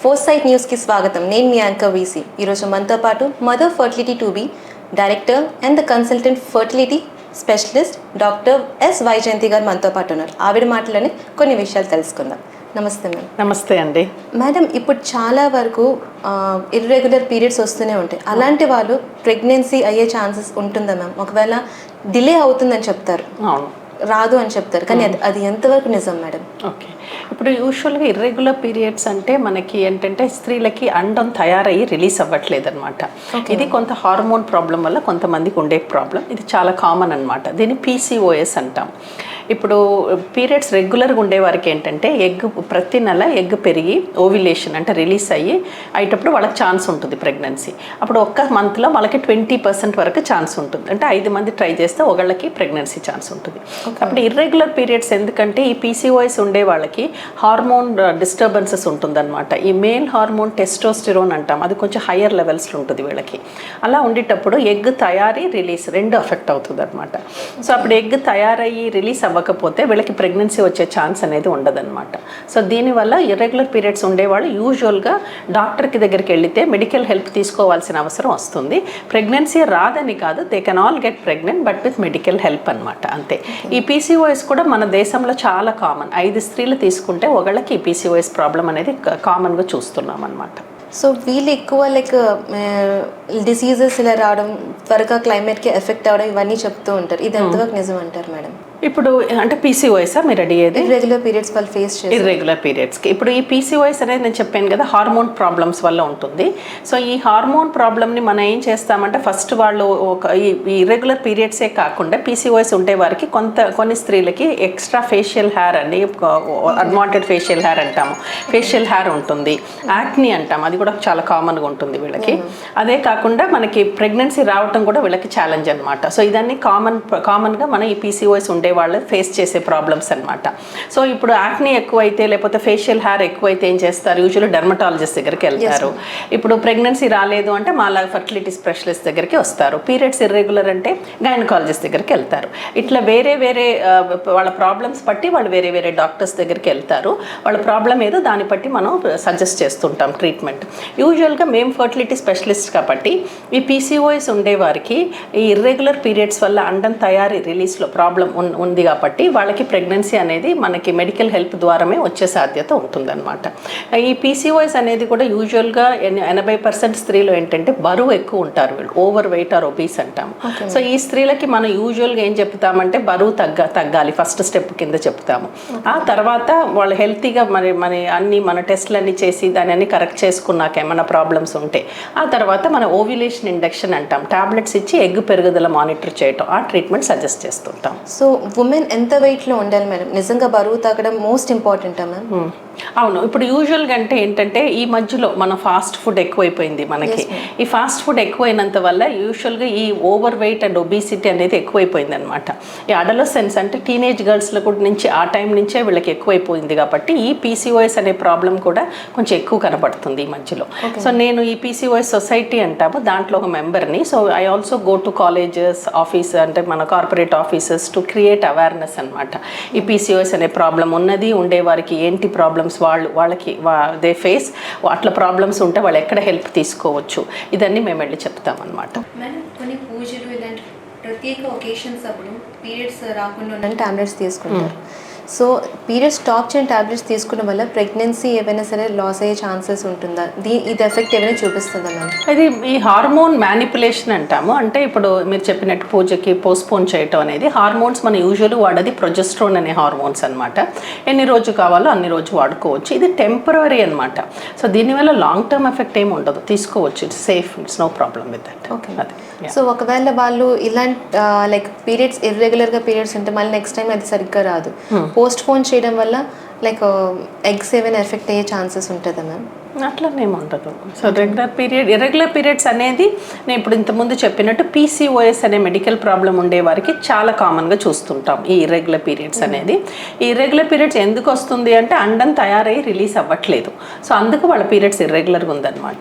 Foresight న్యూస్కి స్వాగతం. నేను మీ యాంకర్ వీసీ. ఈరోజు మనతో పాటు mother fertility to be director and the consultant fertility specialist doctor yes Vyjayanthi గారు మనతో పాటు ఉన్నారు. ఆవిడ మాటలోనే కొన్ని విషయాలు తెలుసుకుందాం. నమస్తే మ్యామ్. నమస్తే అండి. మేడం, ఇప్పుడు చాలా వరకు ఇర్రెగ్యులర్ పీరియడ్స్ వస్తూనే ఉంటాయి. అలాంటి వాళ్ళు ప్రెగ్నెన్సీ అయ్యే ఛాన్సెస్ ఉంటుందా మ్యామ్? ఒకవేళ డిలే అవుతుందని చెప్తారు, అవును, రాదు అని చెప్తారు, కానీ అది ఎంతవరకు నిజం మేడం? ఓకే. ఇప్పుడు యూజువల్గా ఇర్రెగ్యులర్ పీరియడ్స్ అంటే మనకి ఏంటంటే స్త్రీలకి అండం తయారయ్యి రిలీజ్ అవ్వట్లేదు అనమాట. ఇది కొంత హార్మోన్ ప్రాబ్లం వల్ల కొంతమందికి ఉండే ప్రాబ్లం. ఇది చాలా కామన్ అనమాట. దీన్ని పీసీఓఎస్ అంటాం. ఇప్పుడు పీరియడ్స్ రెగ్యులర్గా ఉండే వారికి ఏంటంటే ప్రతి నెల ఎగ్ పెరిగి ఓవ్యులేషన్ అంటే రిలీజ్ అయ్యేటప్పుడు వాళ్ళకి ఛాన్స్ ఉంటుంది ప్రెగ్నెన్సీ. అప్పుడు ఒక్క మంత్లో వాళ్ళకి 20% వరకు ఛాన్స్ ఉంటుంది. అంటే 5 మంది ట్రై చేస్తే ఒకళ్ళకి ప్రెగ్నెన్సీ ఛాన్స్ ఉంటుంది. అప్పుడు ఇర్రెగ్యులర్ పీరియడ్స్ ఎందుకంటే ఈ పీసీఓఎస్ ఉండే వాళ్ళకి హార్మోన్ డిస్టర్బెన్సెస్ ఉంటుందన్నమాట. ఈ మేల్ హార్మోన్ టెస్టోస్టిరోన్ అంటాం, అది కొంచెం హయ్యర్ లెవెల్స్లో ఉంటుంది వీళ్ళకి. అలా ఉండేటప్పుడు ఎగ్ తయారీ రిలీజ్ రెండు అఫెక్ట్ అవుతుంది అనమాట. సో అప్పుడు ఎగ్ తయారయ్యి రిలీజ్ అవ్వకపోతే వీళ్ళకి ప్రెగ్నెన్సీ వచ్చే ఛాన్స్ అనేది ఉండదన్నమాట. సో దీనివల్ల ఇర్రెగ్యులర్ పీరియడ్స్ ఉండేవాళ్ళు యూజువల్గా డాక్టర్కి దగ్గరికి వెళితే మెడికల్ హెల్ప్ తీసుకోవాల్సిన అవసరం వస్తుంది. ప్రెగ్నెన్సీ రాదని కాదు, they can all get pregnant but with medical help అనమాట, అంతే. ఈ పీసీఓఎస్ కూడా మన దేశంలో చాలా కామన్. 5 స్త్రీలు తీసుకుంటే ఒకళ్ళకి ఈ పీసీఓఎస్ ప్రాబ్లం అనేది కామన్గా చూస్తున్నాం అనమాట. సో వీళ్ళు ఎక్కువ లైక్ డిసీజెస్ ఇలా రావడం, త్వరగా క్లైమేట్కి ఎఫెక్ట్ అవ్వడం, ఇవన్నీ చెప్తూ ఉంటారు. ఇది ఎంతవరకు నిజం అంటారు మేడం? ఇప్పుడు అంటే పీసీఓఎస్ మీరు అడిగేది ఇర్రెగ్యులర్ పీరియడ్స్ వాళ్ళు ఫేస్ చేస్తారు. ఇర్రెగ్యులర్ పీరియడ్స్కి ఇప్పుడు ఈ పీసీఓఎస్ అనేది నేను చెప్పాను కదా, హార్మోన్ ప్రాబ్లమ్స్ వల్ల ఉంటుంది. సో ఈ హార్మోన్ ప్రాబ్లమ్ని మనం ఏం చేస్తామంటే ఫస్ట్ వాళ్ళు ఈ ఇర్రెగ్యులర్ పీరియడ్సే కాకుండా పీసీఓఎస్ ఉండే వారికి కొన్ని స్త్రీలకి ఎక్స్ట్రా ఫేషియల్ హెయిర్ అండి, అన్వాంటెడ్ ఫేషియల్ హెయిర్ అంటాము, ఫేషియల్ హెయిర్ ఉంటుంది, యాక్ని అంటాము, అది కూడా చాలా కామన్గా ఉంటుంది వీళ్ళకి. అదే కాకుండా మనకి ప్రెగ్నెన్సీ రావటం కూడా వీళ్ళకి ఛాలెంజ్ అనమాట. సో ఇదన్నీ కామన్గా మన ఈ పీసీఓఎస్ ఉండే వాళ్ళు ఫేస్ చేసే ప్రాబ్లమ్స్ అనమాట. సో ఇప్పుడు యాక్ని ఎక్కువైతే లేకపోతే ఫేషియల్ హెయిర్ ఎక్కువైతే ఏం చేస్తారు, యూజువల్లీ డెర్మటాలజిస్ట్ దగ్గరికి వెళ్తారు. ఇప్పుడు ప్రెగ్నెన్సీ రాలేదు అంటే మాలా ఫర్టిలిటీ స్పెషలిస్ట్ దగ్గరికి వస్తారు. పీరియడ్స్ ఇర్రెగ్యులర్ అంటే గైనకాలజిస్ట్ దగ్గరికి వెళ్తారు. ఇట్లా వేరే వాళ్ళ ప్రాబ్లమ్స్ బట్టి వాళ్ళు వేరే డాక్టర్స్ దగ్గరికి వెళ్తారు. వాళ్ళ ప్రాబ్లం ఏదో దాన్ని బట్టి మనం సజెస్ట్ చేస్తుంటాం ట్రీట్మెంట్. యూజువల్గా మేము ఫర్టిలిటీ స్పెషలిస్ట్ కాబట్టి ఈ పీసీఓఎస్ ఉండేవారికి ఈ ఇర్రెగ్యులర్ పీరియడ్స్ వల్ల అండం తయారీ రిలీజ్లో ప్రాబ్లం ఉంది కాబట్టి వాళ్ళకి ప్రెగ్నెన్సీ అనేది మనకి మెడికల్ హెల్ప్ ద్వారానే వచ్చే సాధ్యత ఉంటుందన్నమాట. ఈ పీసీఓఎస్ అనేది కూడా యూజువల్గా 80% స్త్రీలు ఏంటంటే బరువు ఎక్కువ ఉంటారు, వీళ్ళు ఓవర్ వెయిట్ ఆర్ ఒబీస్ అంటాము. సో ఈ స్త్రీలకి మనం యూజువల్గా ఏం చెప్తామంటే బరువు తగ్గాలి ఫస్ట్ స్టెప్ కింద చెప్తాము. ఆ తర్వాత వాళ్ళు హెల్తీగా మన టెస్ట్లు అన్నీ చేసి దాన్ని అన్ని కరెక్ట్ చేసుకున్నాక ఏమైనా ప్రాబ్లమ్స్ ఉంటే ఆ తర్వాత మన ఓవ్యులేషన్ ఇండక్షన్ అంటాం, టాబ్లెట్స్ ఇచ్చి ఎగ్ పెరుగుదల మానిటర్ చేయటం, ఆ ట్రీట్మెంట్ సజెస్ట్ చేస్తుంటాం. సో ఉమెన్ ఎంత వెయిట్లో ఉండాలి మేడం? నిజంగా బరువు తగ్గడం మోస్ట్ ఇంపార్టెంటా మ్యామ్? అవును. ఇప్పుడు యూజువల్గా అంటే ఏంటంటే ఈ మధ్యలో మన ఫాస్ట్ ఫుడ్ ఎక్కువైపోయింది మనకి. ఈ ఫాస్ట్ ఫుడ్ ఎక్కువైనంత వల్ల యూజువల్గా ఈ ఓవర్ వెయిట్ అండ్ ఒబిసిటీ అనేది ఎక్కువైపోయింది అనమాట. ఈ అడలసెన్స్ అంటే టీనేజ్ గర్ల్స్లో కూడా నుంచి ఆ టైం నుంచే వీళ్ళకి ఎక్కువైపోయింది కాబట్టి ఈ పీసీఓఎస్ అనే ప్రాబ్లం కూడా కొంచెం ఎక్కువ కనబడుతుంది ఈ మధ్యలో. సో నేను ఈ పీసీఓఎస్ సొసైటీ అంటాము, దాంట్లో ఒక మెంబర్ని. So I also go to colleges, office అంటే మన corporate offices to create awareness అనమాట. ఈ పీసీఓఎస్ అనే ప్రాబ్లం ఉన్నది ఉండే వారికి ఏంటి ప్రాబ్లమ్స్ వాళ్ళకి దే ఫేస్, అట్లా ప్రాబ్లమ్స్ ఉంటే వాళ్ళు ఎక్కడ హెల్ప్ తీసుకోవచ్చు, ఇదన్నీ మేము వెళ్ళి చెప్తామన్నమాట. మేడం, కొన్ని పూజలు ఇలాంటి ప్రత్యేక ఒకేషన్స్ అప్పుడు పీరియడ్స్ రాకుండా టాబ్లెట్స్ తీసుకుంటారు. సో పీరియడ్స్ స్టాప్ చేయని టాబ్లెట్స్ తీసుకోవడం వల్ల ప్రెగ్నెన్సీ ఏవైనా సరే లాస్ అయ్యే ఛాన్సెస్ ఉంటుందా? ఇది ఎఫెక్ట్ ఏమైనా చూపిస్తుందా మ్యామ్? అది ఈ హార్మోన్ మ్యానిపులేషన్ అంటాము. అంటే ఇప్పుడు మీరు చెప్పినట్టు పూజకి పోస్ట్పోన్ చేయటం అనేది హార్మోన్స్ మన యూజువల్లీ వాడేది ప్రొజెస్ట్రోన్ అనే హార్మోన్స్ అనమాట. ఎన్ని రోజు కావాలో అన్ని రోజు వాడుకోవచ్చు. ఇది టెంపరరీ అనమాట. సో దీనివల్ల లాంగ్ టర్మ్ ఎఫెక్ట్ ఏమి ఉండదు, తీసుకోవచ్చు. It's safe, it's no problem with that. Okay. So ఒకవేళ వాళ్ళు ఇలాంటి లైక్ పీరియడ్స్ ఇర్రెగ్యులర్గా పీరియడ్స్ ఉంటే మళ్ళీ నెక్స్ట్ టైం అది సరిగ్గా రాదు, పోస్ట్ పోన్ చేయడం వల్ల లైక్ ఎగ్స్ ఏమైనా ఎఫెక్ట్ అయ్యే ఛాన్సెస్ ఉంటుందా మ్యామ్? అట్లనేమి ఉండదు. సో ఇర్రెగ్యులర్ పీరియడ్స్ అనేది నేను ఇప్పుడు ఇంతకుముందు చెప్పినట్టు పీసీఓఎస్ అనే మెడికల్ ప్రాబ్లం ఉండే వారికి చాలా కామన్గా చూస్తుంటాం ఈ ఇర్రెగ్యులర్ పీరియడ్స్ అనేది. ఈ ఇర్రెగ్యులర్ పీరియడ్స్ ఎందుకు వస్తుంది అంటే అండం తయారయ్యి రిలీజ్ అవ్వట్లేదు. సో అందుకు వాళ్ళ పీరియడ్స్ ఇర్రెగ్యులర్గా ఉందన్నమాట.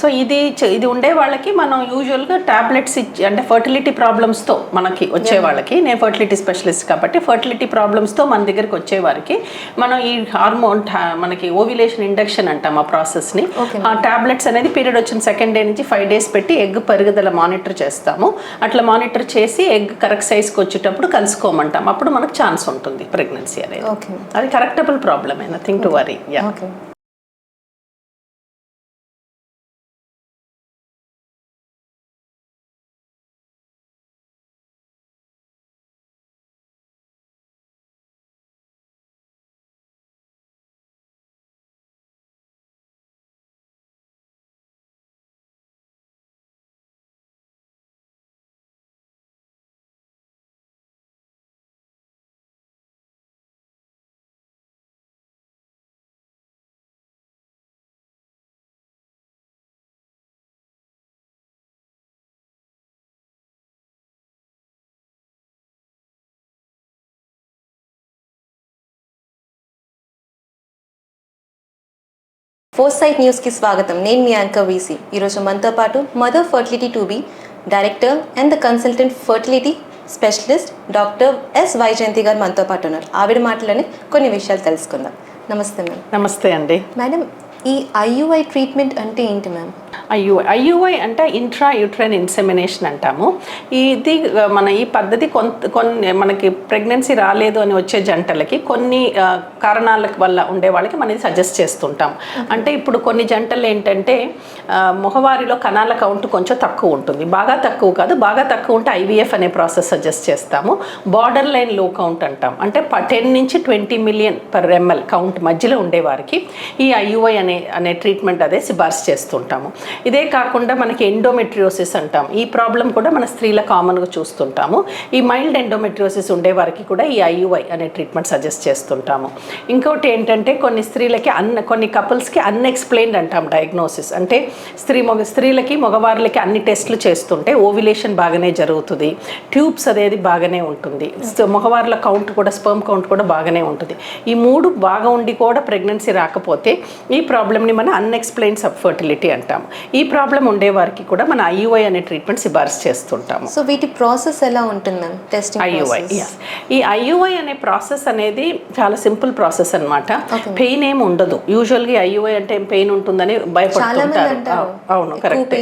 సో ఇది ఉండే వాళ్ళకి మనం యూజువల్గా టాబ్లెట్స్ ఇచ్చి అంటే ఫర్టిలిటీ ప్రాబ్లమ్స్తో మనకి వచ్చే వాళ్ళకి, నేను ఫర్టిలిటీ స్పెషలిస్ట్ కాబట్టి ఫర్టిలిటీ ప్రాబ్లమ్స్తో మన దగ్గరికి వచ్చే వారికి మనం ఈ హార్మోన్ మనకి ఓవ్యులేషన్ ఇండక్షన్ అంటాం ఆ ప్రాసెస్ ప్రాసెస్ని. ఆ టాబ్లెట్స్ అనేది పీరియడ్ వచ్చిన సెకండ్ డే నుంచి 5 days పెట్టి ఎగ్ పెరుగుదల మానిటర్ చేస్తాము. అట్లా మానిటర్ చేసి ఎగ్ కరెక్ట్ సైజ్కి వచ్చేటప్పుడు కలుసుకోమంటాం. అప్పుడు మనకు ఛాన్స్ ఉంటుంది ప్రెగ్నెన్సీ అనేది. అది correctable problem, nothing to worry. Foresight న్యూస్కి స్వాగతం. నేను మీ యాంకర్ వీసీ. ఈరోజు మనతో పాటు mother fertility 2B director and the consultant fertility specialist doctor yes Vyjayanthi గారు మనతో పాటు ఉన్నారు. ఆవిడ మాటలోనే కొన్ని విషయాలు తెలుసుకుందాం. నమస్తే మ్యామ్. నమస్తే అండి. మేడం, ఈ ఐయుఐ ట్రీట్మెంట్ అంటే ఏంటి మ్యామ్? ఐయుఐ అంటే ఇంట్రా యూట్రైన్ ఇన్సెమినేషన్ అంటాము. ఇది ఈ పద్ధతి కొన్ని మనకి ప్రెగ్నెన్సీ రాలేదు అని వచ్చే జంటలకి కొన్ని కారణాల వల్ల ఉండే వాళ్ళకి మనం ఇది సజెస్ట్ చేస్తుంటాం. అంటే ఇప్పుడు కొన్ని జంటలు ఏంటంటే మగవారిలో కణాల కౌంట్ కొంచెం తక్కువ ఉంటుంది, బాగా తక్కువ కాదు, బాగా తక్కువ ఉంటే ఐవీఎఫ్ అనే ప్రాసెస్ సజెస్ట్ చేస్తాము. బార్డర్ లైన్ లో కౌంట్ అంటాం, అంటే 10 నుంచి 20 మిలియన్ పర్ ఎంఎల్ కౌంట్ మధ్యలో ఉండేవారికి ఈ ఐయుఐ అనే ట్రీట్మెంట్ అదే సిఫార్సు చేస్తుంటాము. ఇదే కాకుండా మనకి ఎండోమెట్రియోసిస్ అంటాం, ఈ ప్రాబ్లం కూడా మన స్త్రీల కామన్గా చూస్తుంటాము. ఈ మైల్డ్ ఎండోమెట్రియోసిస్ ఉండే వారికి కూడా ఈ ఐయుఐ అనే ట్రీట్మెంట్ సజెస్ట్ చేస్తుంటాము. ఇంకోటి ఏంటంటే కొన్ని స్త్రీలకి కొన్ని కపుల్స్కి అన్ఎక్స్ప్లెయిన్డ్ అంటాం డయాగ్నోసిస్, అంటే స్త్రీలకి మగవాళ్ళకి అన్ని టెస్టులు చేస్తుంటే ఓవిలేషన్ బాగానే జరుగుతుంది, ట్యూబ్స్ అనేది బాగానే ఉంటుంది, మగవాళ్ళ కౌంట్ కూడా స్పర్మ్ కౌంట్ కూడా బాగానే ఉంటుంది. ఈ 3 బాగా ఉండి కూడా ప్రెగ్నెన్సీ రాకపోతే ఈ ప్రాబ్లమ్ని మనం అన్ఎక్స్ప్లెయిన్ సబ్ఫర్టిలిటీ అంటాము. ఈ ప్రాబ్లం ఉండే వారికి కూడా మన ఐయుఐ అనే ట్రీట్మెంట్ సిఫార్సు చేస్తుంటాము. సో వీటి ప్రాసెస్ ఎలా ఉంటుంది మ్యామ్? టెస్టింగ్ ఐయుఐ, ఈ ఐయుఐ అనే ప్రాసెస్ అనేది చాలా సింపుల్ ప్రాసెస్ అన్నమాట. పెయిన్ ఏమి ఉండదు. యూజువల్గా ఐయుఐ అంటే పెయిన్ ఉంటుందని భయపడుతుంటారు. అవును, కరెక్ట్,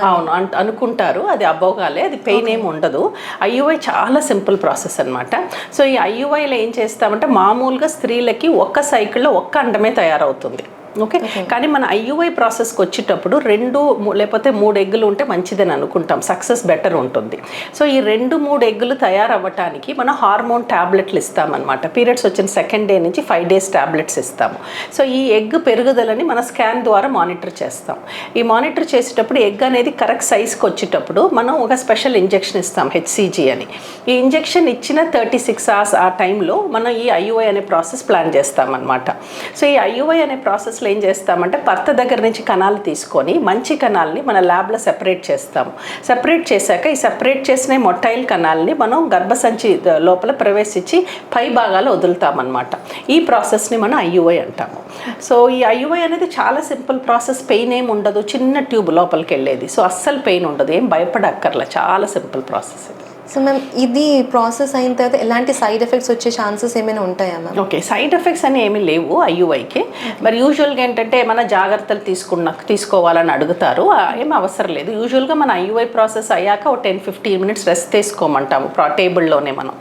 అవును అనుకుంటారు. అది అబ్బోగాలే, అది పెయిన్ ఏమి ఉండదు. ఐయుఐ చాలా సింపుల్ ప్రాసెస్ అన్నమాట. సో ఈ ఐయుఐలో ఏం చేస్తామంటే మామూలుగా స్త్రీలకి ఒక్క సైకిల్లో ఒక్క అండమే తయారవుతుంది. ఓకే, కానీ మన ఐయుఐ ప్రాసెస్కి వచ్చేటప్పుడు 2 లేకపోతే 3 ఎగ్గులు ఉంటే మంచిదని అనుకుంటాం, సక్సెస్ బెటర్ ఉంటుంది. సో ఈ 2-3 ఎగ్గులు తయారవ్వటానికి మనం హార్మోన్ ట్యాబ్లెట్లు ఇస్తామన్నమాట. పీరియడ్స్ వచ్చిన సెకండ్ డే నుంచి 5 days ట్యాబ్లెట్స్ ఇస్తాము. సో ఈ ఎగ్ పెరుగుదలని మన స్కాన్ ద్వారా మానిటర్ చేస్తాం. ఈ మానిటర్ చేసేటప్పుడు ఎగ్ అనేది కరెక్ట్ సైజ్కి వచ్చేటప్పుడు మనం ఒక స్పెషల్ ఇంజెక్షన్ ఇస్తాం, హెచ్సిజీ అని. ఈ ఇంజెక్షన్ ఇచ్చిన 36 hours ఆ టైంలో మనం ఈ ఐయుఐ అనే ప్రాసెస్ ప్లాన్ చేస్తామన్నమాట. సో ఈ ఐయుఐ అనే ప్రాసెస్ ఏం చేస్తామంటే భర్త దగ్గర నుంచి కణాలు తీసుకొని మంచి కణాలని మన ల్యాబ్లో సెపరేట్ చేస్తాము. సెపరేట్ చేశాక ఈ సెపరేట్ చేసిన మొటైల్ కణాలని మనం గర్భసంచి లోపల ప్రవేశించి పై భాగాలు వదులుతామన్నమాట. ఈ ప్రాసెస్ని మనం ఐయుఐ అంటాము. సో ఈ ఐయుఐ అనేది చాలా సింపుల్ ప్రాసెస్, పెయిన్ ఏమి ఉండదు, చిన్న ట్యూబ్ లోపలికి వెళ్ళేది. సో అస్సలు పెయిన్ ఉండదు, ఏం భయపడక్కర్లా, చాలా సింపుల్ ప్రాసెస్ ఇది. సో మ్యామ్, ఇది ప్రాసెస్ అయిన తర్వాత ఎలాంటి సైడ్ ఎఫెక్ట్స్ వచ్చే ఛాన్సెస్ ఏమైనా ఉంటాయా మ్యామ్? ఓకే, సైడ్ ఎఫెక్ట్స్ అని ఏమీ లేవు ఐయుఐకి. మరి యూజువల్గా ఏంటంటే ఏమైనా జాగ్రత్తలు తీసుకోవాలని అడుగుతారు, ఏమీ అవసరం లేదు. యూజువల్గా మన ఐయుఐ ప్రాసెస్ అయ్యాక ఒక 10-15 minutes రెస్ట్ తీసుకోమంటాము టేబుల్లోనే, మనం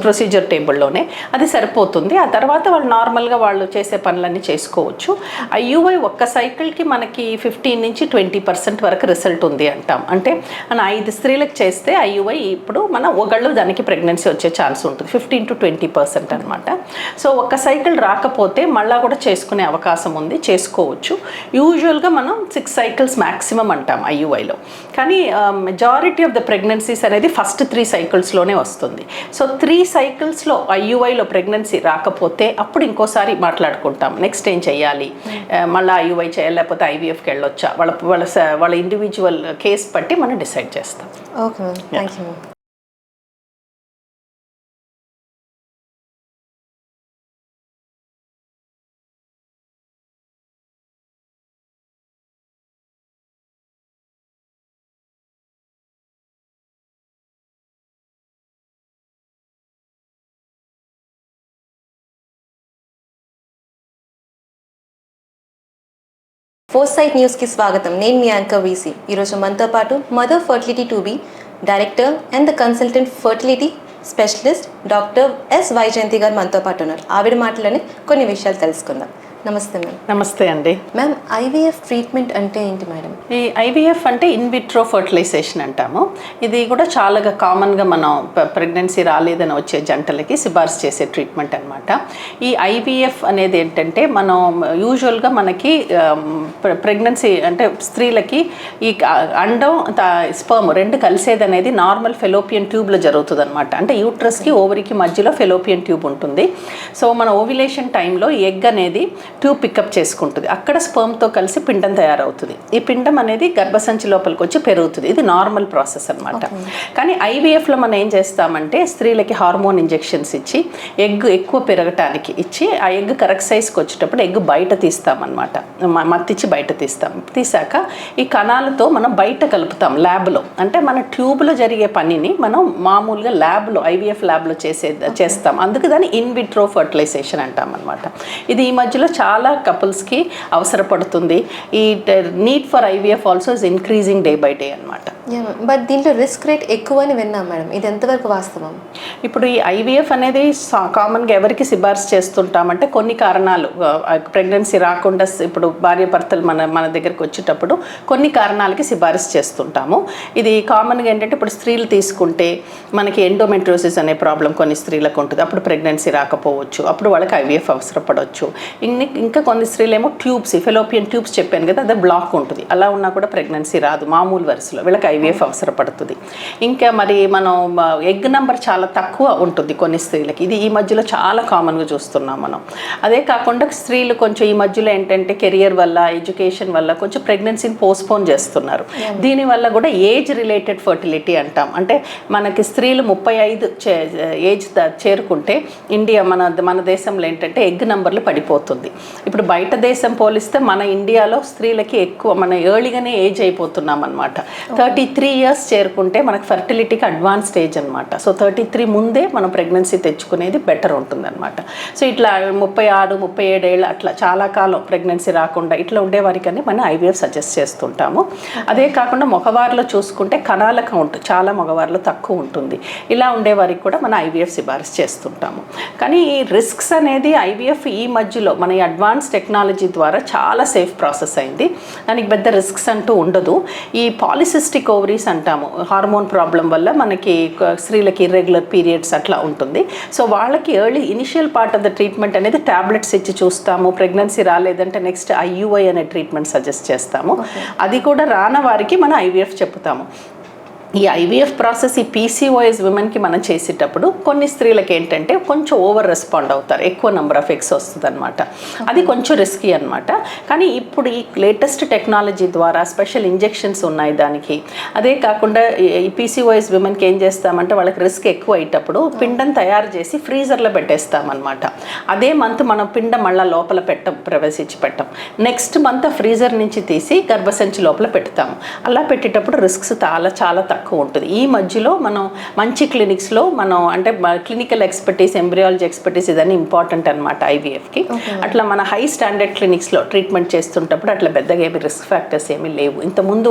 ప్రొసీజర్ టేబుల్లోనే, అది సరిపోతుంది. ఆ తర్వాత వాళ్ళు నార్మల్గా వాళ్ళు చేసే పనులన్నీ చేసుకోవచ్చు. ఐయుఐ ఒక్క సైకిల్కి మనకి 15 నుంచి 20% వరకు రిజల్ట్ ఉంది అంటాం. అంటే మన 5 స్త్రీలకు చేస్తే ఐయుఐ ఇప్పుడు మన ఒకళ్ళు దానికి ప్రెగ్నెన్సీ వచ్చే ఛాన్స్ ఉంటుంది, 15 to 20% అనమాట. సో ఒక్క సైకిల్ రాకపోతే మళ్ళీ కూడా చేసుకునే అవకాశం ఉంది, చేసుకోవచ్చు. యూజువల్గా మనం 6 cycles మ్యాక్సిమం అంటాం ఐయుఐలో, కానీ మెజారిటీ ఆఫ్ ద ప్రెగ్నెన్సీస్ అనేది ఫస్ట్ 3 cyclesలోనే వస్తుంది. సో 3 cyclesలో ఐయుఐలో ప్రెగ్నెన్సీ రాకపోతే అప్పుడు ఇంకోసారి మాట్లాడుకుంటాం, నెక్స్ట్ ఏం చేయాలి, మళ్ళీ ఐయుఐ చేయాలి లేకపోతే ఐవీఎఫ్కి వెళ్ళొచ్చా, వాళ్ళ ఇండివిజువల్ కేస్ బట్టి మనం డిసైడ్ చేస్తాం. Okay, thank you. ఫోర్సైట్ న్యూస్కి స్వాగతం. నేను మీ యాంకర్ వీసీ. ఈరోజు మనతో పాటు mother fertility 2B director and the consultant fertility specialist doctor yes Vyjayanthi గారు మనతో పాటు ఉన్నారు. ఆవిడ మాటలోనే కొన్ని విషయాలు తెలుసుకుందాం. నమస్తే మ్యామ్. నమస్తే అండి. మ్యామ్, ఐవీఎఫ్ ట్రీట్మెంట్ అంటే ఏంటి మేడం? ఈ ఐవీఎఫ్ అంటే ఇన్ విట్రో ఫర్టిలైజేషన్ అంటాము. ఇది కూడా చాలా కామన్గా మనం ప్రెగ్నెన్సీ రాలేదని వచ్చే జంటలకి సిఫార్సు చేసే ట్రీట్మెంట్ అనమాట. ఈ ఐవీఎఫ్ అనేది ఏంటంటే మనం యూజువల్గా మనకి ప్రెగ్నెన్సీ అంటే స్త్రీలకి ఈ అండం స్పర్మ్ రెండు కలిసేది అనేది నార్మల్ ఫెలోపియన్ ట్యూబ్లో జరుగుతుంది అనమాట. అంటే యూట్రస్కి ఓవరికి మధ్యలో ఫెలోపియన్ ట్యూబ్ ఉంటుంది. సో మన ఓవ్యులేషన్ టైంలో ఎగ్ అనేది ట్యూబ్ పికప్ చేసుకుంటుంది. అక్కడ స్పర్మ్తో కలిసి పిండం తయారవుతుంది. ఈ పిండం అనేది గర్భసంచి లోపలికి వచ్చి పెరుగుతుంది. ఇది నార్మల్ ప్రాసెస్ అనమాట. కానీ ఐవీఎఫ్లో మనం ఏం చేస్తామంటే స్త్రీలకి హార్మోన్ ఇంజెక్షన్స్ ఇచ్చి ఎగ్ ఎక్కువ పెరగటానికి ఇచ్చి ఆ ఎగ్ కరెక్ట్ సైజ్కి వచ్చేటప్పుడు ఎగ్ బయట తీస్తామన్నమాట. మత్తిచ్చి బయట తీసాక ఈ కణాలతో మనం బయట కలుపుతాం ల్యాబ్లో. అంటే మన ట్యూబ్లో జరిగే పనిని మనం మామూలుగా ల్యాబ్లో ఐవీఎఫ్ ల్యాబ్లో చేస్తాం. అందుకే దాన్ని ఇన్ విట్రో ఫర్టిలైజేషన్ అంటాం అనమాట. ఇది ఈ మధ్యలో చాలా కపుల్స్కి అవసరపడుతుంది. ఈ need for IVF also is increasing day by day అనమాట. బట్ దీంట్లో రిస్క్ రేట్ ఎక్కువ అని విన్నాం మేడం, ఇది ఎంతవరకు వాస్తవం? ఇప్పుడు ఈ ఐవీఎఫ్ అనేది కామన్గా ఎవరికి సిఫార్సు చేస్తుంటామంటే కొన్ని కారణాలు, ప్రెగ్నెన్సీ రాకుండా ఇప్పుడు భార్యాభర్తలు మన దగ్గరికి వచ్చేటప్పుడు కొన్ని కారణాలకి సిఫారసు చేస్తుంటాము. ఇది కామన్గా ఏంటంటే ఇప్పుడు స్త్రీలు తీసుకుంటే మనకి ఎండోమెట్రియోసిస్ అనే ప్రాబ్లం కొన్ని స్త్రీలకు ఉంటుంది. అప్పుడు ప్రెగ్నెన్సీ రాకపోవచ్చు, అప్పుడు వాళ్ళకి ఐవీఎఫ్ అవసరపడవచ్చు. ఇంకా కొన్ని స్త్రీలు ఏమో ట్యూబ్స్, ఫెలోపియన్ ట్యూబ్స్ చెప్పాను కదా, అదే బ్లాక్ ఉంటుంది. అలా ఉన్నా కూడా ప్రెగ్నెన్సీ రాదు మామూలు వరుసలో, వీళ్ళకి ఐవీఎఫ్ అవసరపడుతుంది. ఇంకా మరి మనం ఎగ్ నెంబర్ చాలా తక్కువ ఉంటుంది కొన్ని స్త్రీలకి. ఇది ఈ మధ్యలో చాలా కామన్గా చూస్తున్నాం మనం. అదే కాకుండా స్త్రీలు కొంచెం ఈ మధ్యలో ఏంటంటే కెరియర్ వల్ల, ఎడ్యుకేషన్ వల్ల కొంచెం ప్రెగ్నెన్సీని పోస్ట్పోన్ చేస్తున్నారు. దీనివల్ల కూడా ఏజ్ రిలేటెడ్ ఫర్టిలిటీ అంటాం. అంటే మనకి స్త్రీలు 35 ఏజ్ చేరుకుంటే ఇండియా మన దేశంలో ఏంటంటే ఎగ్ నెంబర్లు పడిపోతుంది. ఇప్పుడు బయట దేశం పోలిస్తే మన ఇండియాలో స్త్రీలకి ఎక్కువ మన ఎర్లీగానే ఏజ్ అయిపోతున్నాం అనమాట. 33 ఇయర్స్ చేరుకుంటే మనకు ఫర్టిలిటీకి అడ్వాన్స్ స్టేజ్ అనమాట. సో 33 ముందే మనం ప్రెగ్నెన్సీ తెచ్చుకునేది బెటర్ ఉంటుంది అనమాట. సో ఇట్లా 36, 37 ఏళ్ళు అట్లా చాలా కాలం ప్రెగ్నెన్సీ రాకుండా ఇట్లా ఉండేవారికని మనం ఐవీఎఫ్ సజెస్ట్ చేస్తుంటాము. అదే కాకుండా మగవారిలో చూసుకుంటే కణాల కౌంట్ చాలా మగవారిలో తక్కువ ఉంటుంది. ఇలా ఉండేవారికి కూడా మనం ఐవీఎఫ్ సిఫారసు చేస్తుంటాము. కానీ ఈ రిస్క్స్ అనేది ఐవీఎఫ్ ఈ మధ్యలో మన ఈ అడ్వాన్స్ టెక్నాలజీ ద్వారా చాలా సేఫ్ ప్రాసెస్ అయింది. దానికి పెద్ద రిస్క్స్ అంటూ ఉండదు. ఈ పాలిసిస్టిక్ ఓవరీస్ అంటాము, హార్మోన్ ప్రాబ్లం వల్ల మనకి స్త్రీలకి ఇర్రెగ్యులర్ పీరియడ్స్ అట్లా ఉంటుంది. సో వాళ్ళకి early initial part of the treatment అనేది టాబ్లెట్స్ ఇచ్చి చూస్తాము. ప్రెగ్నెన్సీ రాలేదంటే నెక్స్ట్ ఐయుఐ అనే ట్రీట్మెంట్ సజెస్ట్ చేస్తాము. అది కూడా రాని వారికి మనం ఐవీఎఫ్ చెప్తాము. ఈ ఐవీఎఫ్ ప్రాసెస్ ఈ పీసీఓఎస్ విమెన్కి మనం చేసేటప్పుడు కొన్ని స్త్రీలకి ఏంటంటే కొంచెం ఓవర్ రెస్పాండ్ అవుతారు, ఎక్కువ నెంబర్ ఆఫ్ ఎగ్స్ వస్తుంది అనమాట. అది కొంచెం రిస్కీ అనమాట. కానీ ఇప్పుడు ఈ లేటెస్ట్ టెక్నాలజీ ద్వారా స్పెషల్ ఇంజెక్షన్స్ ఉన్నాయి దానికి. అదే కాకుండా ఈ పీసీఓఎస్ విమెన్కి ఏం చేస్తామంటే వాళ్ళకి రిస్క్ ఎక్కువ అయ్యేటప్పుడు పిండం తయారు చేసి ఫ్రీజర్లో పెట్టేస్తామన్నమాట. అదే మంత్ మనం పిండం మళ్ళీ లోపల ప్రవేశించి పెట్టాం. నెక్స్ట్ మంత్ ఫ్రీజర్ నుంచి తీసి గర్భసంచి లోపల పెడతాము. అలా పెట్టేటప్పుడు రిస్క్స్ చాలా తక్కువ ఉంటుంది. ఈ మధ్యలో మనం మంచి క్లినిక్స్లో మనం అంటే క్లినికల్ ఎక్స్పర్టీస్, ఎంబ్రియాలజీ ఎక్స్పర్టీస్ ఇదన్నీ ఇంపార్టెంట్ అనమాట ఐవీఎఫ్కి. అట్లా మన హై స్టాండర్డ్ క్లినిక్స్లో ట్రీట్మెంట్ చేస్తుంటప్పుడు అట్లా పెద్దగా ఏమి రిస్క్ ఫ్యాక్టర్స్ ఏమీ లేవు. ఇంతకుముందు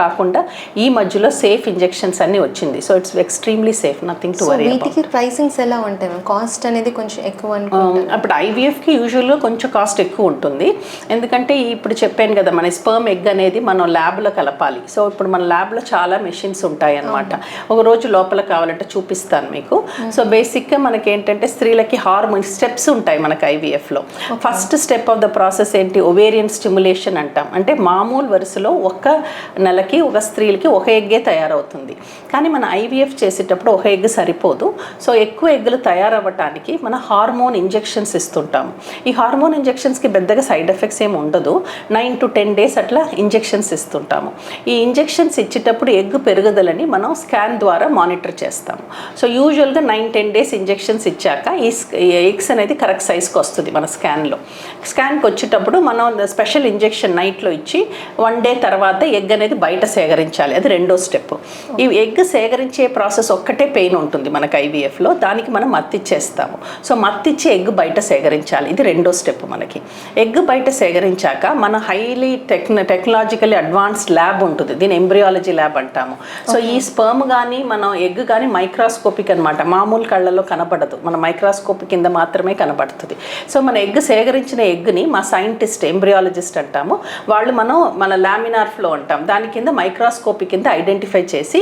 కాకుండా ఈ మధ్యలో సేఫ్ ఇంజెక్షన్స్ అన్నీ వచ్చింది. So it's extremely safe, nothing to worry. వీటికి ప్రైసింగ్స్ ఎలా ఉంటాయి? కాస్ట్ అనేది కొంచెం ఎక్కువ అనుకుంటాను. అప్పుడు ఐవీఎఫ్కి యూజువల్గా కొంచెం కాస్ట్ ఎక్కువ ఉంటుంది. ఎందుకంటే ఇప్పుడు చెప్పాను కదా, మన స్పర్మ్ ఎగ్ అనేది మనం ల్యాబ్లో కలపాలి. సో ఇప్పుడు మన ల్యాబ్లో చాలా మెషిన్స్ ఉంటాయి అన్నమాట. ఒక రోజు లోపల కావాలంటే చూపిస్తాను మీకు. సో బేసిక్గా మనకి ఏంటంటే స్త్రీలకి హార్మోన్ స్టెప్స్ ఉంటాయి మనకి ఐవీఎఫ్లో. First step of the process ఏంటి? ఓవేరియన్ స్టిమ్యులేషన్ అంటాం. అంటే మామూలు వరుసలో ఒక నెలకి ఒక స్త్రీలకి ఒక ఎగ్గే తయారవుతుంది. కానీ మన ఐవీఎఫ్ చేసేటప్పుడు ఒక ఎగ్ సరిపోదు. సో ఎక్కువ ఎగ్గులు తయారవ్వటానికి మన హార్మోన్ ఇంజెక్షన్స్ ఇస్తుంటాము. ఈ హార్మోన్ ఇంజెక్షన్స్కి పెద్దగా సైడ్ ఎఫెక్ట్స్ ఏమి ఉండదు. 9 to 10 days అట్లా ఇంజెక్షన్స్ ఇస్తుంటాము. ఈ ఇంజెక్షన్స్ ఇచ్చేటప్పుడు ఎగ్ పెరుగుదలని మనం స్కాన్ ద్వారా మానిటర్ చేస్తాము. సో యూజువల్గా 9-10 డేస్ ఇంజెక్షన్స్ ఇచ్చాక ఈ ఎగ్స్ అనేది కరెక్ట్ సైజ్కి వస్తుంది మన స్కాన్లో. స్కాన్కి వచ్చేటప్పుడు మనం స్పెషల్ ఇంజెక్షన్ నైట్లో ఇచ్చి 1 డే తర్వాత ఎగ్ అనేది బయట సేకరించాలి. అది రెండో స్టెప్. ఈ ఎగ్ సేకరించే ప్రాసెస్ ఒక్కటే పెయిన్ ఉంటుంది మనకు ఐవీఎఫ్లో, దానికి మనం మత్తిచ్చేస్తాము. సో మత్తిచ్చి ఎగ్ బయట సేకరించాలి. ఇది రెండో స్టెప్. మనకి ఎగ్ బయట సేకరించాక మన హైలీ టెక్నాలజికలీ అడ్వాన్స్డ్ ల్యాబ్ ఉంటుంది, దీని ఎంబ్రియాలజీ ల్యాబ్ అంటాము. సో ఈ స్పర్మ్ కానీ మనం ఎగ్ కానీ మైక్రోస్కోపిక్ అనమాట, మామూలు కళ్ళలో కనపడదు, మన మైక్రోస్కోప్ కింద మాత్రమే కనపడుతుంది. సో మన ఎగ్ సేకరించిన ఎగ్ని మా సైంటిస్ట్ ఎంబ్రియాలజిస్ట్ అంటాము, వాళ్ళు మన లామినార్ ఫ్లో అంటాం, దాని కింద మైక్రోస్కోపీ కింద ఐడెంటిఫై చేసి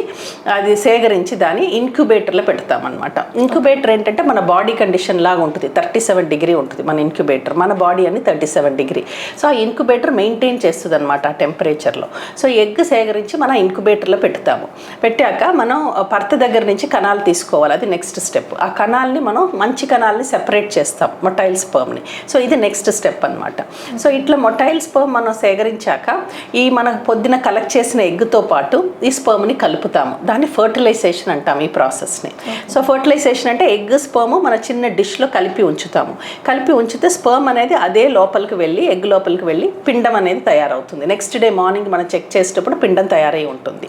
అది సేకరించి దాన్ని ఇంక్యుబేటర్లో పెడతామన్నమాట. ఇంక్యుబేటర్ ఏంటంటే మన బాడీ కండిషన్ లాగా ఉంటుంది, 37 డిగ్రీ ఉంటుంది మన ఇంక్యుబేటర్, మన బాడీ అని 37 డిగ్రీ. సో ఆ ఇంక్యుబేటర్ మెయింటైన్ చేస్తుంది అనమాట ఆ టెంపరేచర్లో. సో ఎగ్ సేకరించి మనం ఇంక్యుబేటర్లో పెడతాము. పెట్టాక మనం భర్త దగ్గర నుంచి కణాలు తీసుకోవాలి, అది నెక్స్ట్ స్టెప్. ఆ కణాలని మనం మంచి కణాలని సెపరేట్ చేస్తాం, మొటైల్ స్పర్మ్ని. సో ఇది నెక్స్ట్ స్టెప్ అనమాట. సో ఇట్లా మొటైల్ స్పర్మ్ మనం సేకరించాక ఈ మనం పొద్దున కలెక్ట్ చేసిన ఎగ్తో పాటు ఈ స్పర్మ్ని కలుపుతాము, దాన్ని ఫర్టిలైజేషన్ అంటాం ఈ ప్రాసెస్ని. సో ఫర్టిలైజేషన్ అంటే ఎగ్ స్పర్మ్ మన చిన్న డిష్లో కలిపి ఉంచుతాము. కలిపి ఉంచితే స్పర్మ్ అనేది అదే లోపలికి వెళ్ళి ఎగ్ లోపలికి వెళ్ళి పిండం అనేది తయారవుతుంది. నెక్స్ట్ డే మార్నింగ్ మనం చెక్ చేసేటప్పుడు పిండం తయారై ఉంటుంది.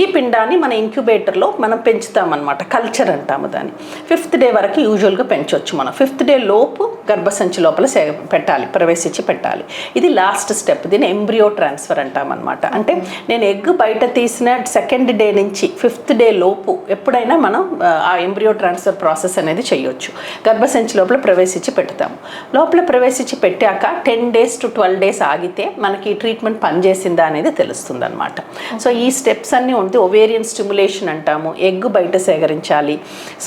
ఈ పిండాన్ని మన ఇంక్యుబేటర్లో మనం పెంచుతామన్నమాట, కల్చర్ అంటాము దాన్ని. 5th డే వరకు యూజువల్గా పెంచవచ్చు మనం. 5th డే లోపు గర్భసంచి లోపల పెట్టాలి, ప్రవేశించి పెట్టాలి. ఇది లాస్ట్ స్టెప్, దీన్ని ఎంబ్రియో ట్రాన్స్ఫర్ అంటామన్నమాట. అంటే నేను ఎగ్ బయట తీసిన 2nd డే నుంచి 5th డే లోపు ఎప్పుడైనా మనం ఆ ఎంబ్రియో ట్రాన్స్ఫర్ ప్రాసెస్ అనేది చేయొచ్చు. గర్భసంచి లోపల ప్రవేశించి పెడతాము. లోపల ప్రవేశించి పెట్టాక 10 days to 12 days ఆగితే మనకి ట్రీట్మెంట్ పనిచేసిందా అనేది తెలుస్తుంది అనమాట. సో ఈ స్టెప్స్ అన్నీ ఉంటే ఓవేరియన్ స్టిమ్యులేషన్ అంటాము, ఎగ్ బయట సేకరించాలి,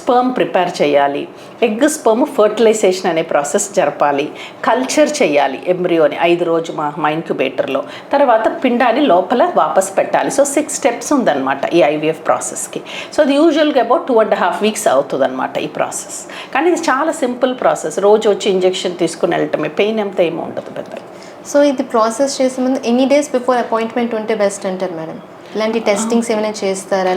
స్పర్మ్ ప్రిపేర్ చేయాలి, ఎగ్ స్పర్మ్ ఫర్టిలైజేషన్ అనే ప్రాసెస్ జరపాలి, కల్చర్ చేయాలి ఎంబ్రియోని 5 రోజు మా ఇంక్యుబేటర్లో, తర్వాత పిండాన్ని లోపల వాపస్ పెట్టాలి. సో 6 steps ఉందన్నమాట ఈ ఐవీఎఫ్ ప్రాసెస్కి. సో అది యూజువల్గా అబౌట్ 2.5 weeks అవుతుంది అనమాట ఈ ప్రాసెస్. కానీ ఇది చాలా సింపుల్ ప్రాసెస్, రోజు వచ్చి ఇంజెక్షన్ తీసుకుని వెళ్ళటమే, పెయిన్ అంతా ఏమి ఉండదు పెద్ద. సో ఇది ప్రాసెస్ చేసే ముందు ఎన్ని డేస్ బిఫోర్ అపాయింట్మెంట్ ఉంటే బెస్ట్ అంటారు మేడం? ఇలాంటి టెస్టింగ్స్ ఏమైనా చేస్తారా?